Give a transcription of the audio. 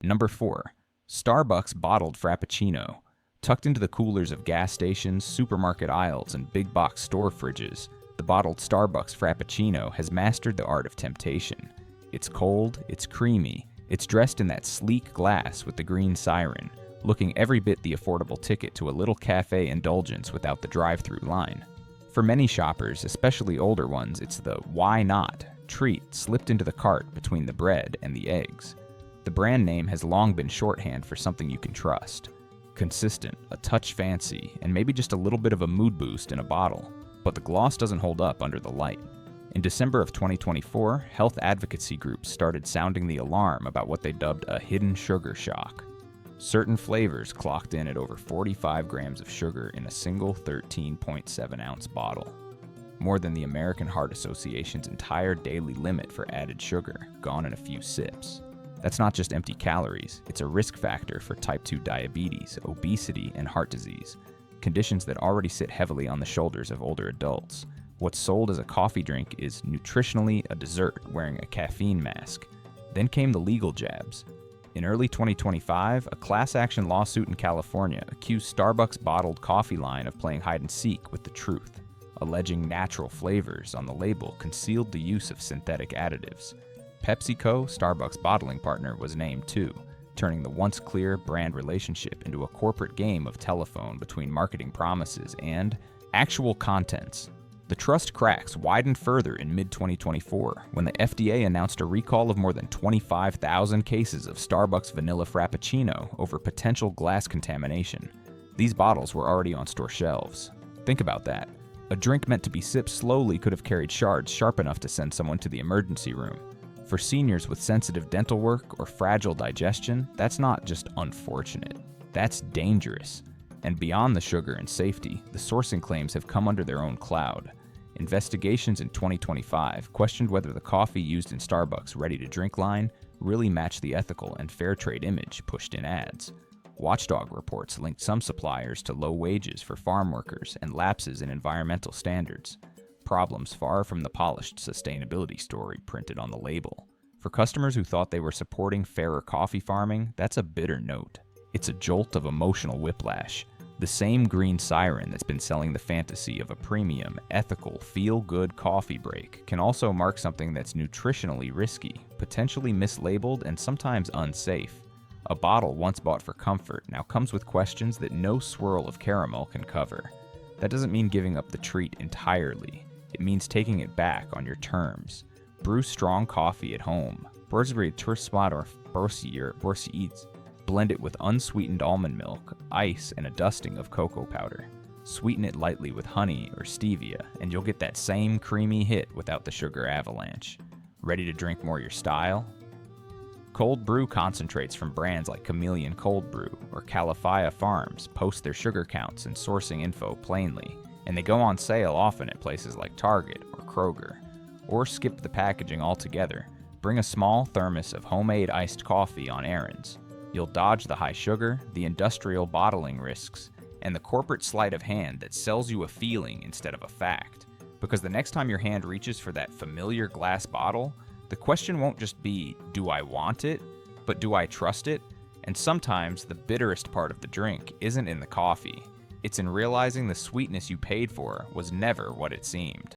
Number 4. Starbucks bottled Frappuccino. Tucked into the coolers of gas stations, supermarket aisles, and big box store fridges, the bottled Starbucks Frappuccino has mastered the art of temptation. It's cold, it's creamy, it's dressed in that sleek glass with the green siren, looking every bit the affordable ticket to a little cafe indulgence without the drive-through line. For many shoppers, especially older ones, it's the why not treat slipped into the cart between the bread and the eggs. The brand name has long been shorthand for something you can trust. Consistent, a touch fancy, and maybe just a little bit of a mood boost in a bottle. But the gloss doesn't hold up under the light. In December of 2024, health advocacy groups started sounding the alarm about what they dubbed a hidden sugar shock. Certain flavors clocked in at over 45 grams of sugar in a single 13.7-ounce bottle. More than the American Heart Association's entire daily limit for added sugar, gone in a few sips. That's not just empty calories, it's a risk factor for type 2 diabetes, obesity, and heart disease, conditions that already sit heavily on the shoulders of older adults. What's sold as a coffee drink is nutritionally a dessert wearing a caffeine mask. Then came the legal jabs. In early 2025, a class action lawsuit in California accused Starbucks' bottled coffee line of playing hide and seek with the truth, alleging natural flavors on the label concealed the use of synthetic additives. PepsiCo, Starbucks' bottling partner, was named too, turning the once clear brand relationship into a corporate game of telephone between marketing promises and actual contents. The trust cracks widened further in mid-2024 when the FDA announced a recall of more than 25,000 cases of Starbucks Vanilla Frappuccino over potential glass contamination. These bottles were already on store shelves. Think about that. A drink meant to be sipped slowly could have carried shards sharp enough to send someone to the emergency room. For seniors with sensitive dental work or fragile digestion, that's not just unfortunate. That's dangerous. And beyond the sugar and safety, the sourcing claims have come under their own cloud. Investigations in 2025 questioned whether the coffee used in Starbucks' ready-to-drink line really matched the ethical and fair trade image pushed in ads. Watchdog reports linked some suppliers to low wages for farm workers and lapses in environmental standards. Problems far from the polished sustainability story printed on the label. For customers who thought they were supporting fairer coffee farming, that's a bitter note. It's a jolt of emotional whiplash. The same green siren that's been selling the fantasy of a premium, ethical, feel-good coffee break can also mark something that's nutritionally risky, potentially mislabeled, and sometimes unsafe. A bottle once bought for comfort now comes with questions that no swirl of caramel can cover. That doesn't mean giving up the treat entirely. It means taking it back on your terms. Brew strong coffee at home. Blend it with unsweetened almond milk, ice, and a dusting of cocoa powder. Sweeten it lightly with honey or stevia, and you'll get that same creamy hit without the sugar avalanche. Ready to drink more your style? Cold brew concentrates from brands like Chameleon Cold Brew or Califia Farms post their sugar counts and sourcing info plainly, and they go on sale often at places like Target or Kroger. Or skip the packaging altogether. Bring a small thermos of homemade iced coffee on errands. You'll dodge the high sugar, the industrial bottling risks, and the corporate sleight of hand that sells you a feeling instead of a fact. Because the next time your hand reaches for that familiar glass bottle, the question won't just be, do I want it? But do I trust it? And sometimes the bitterest part of the drink isn't in the coffee. It's in realizing the sweetness you paid for was never what it seemed.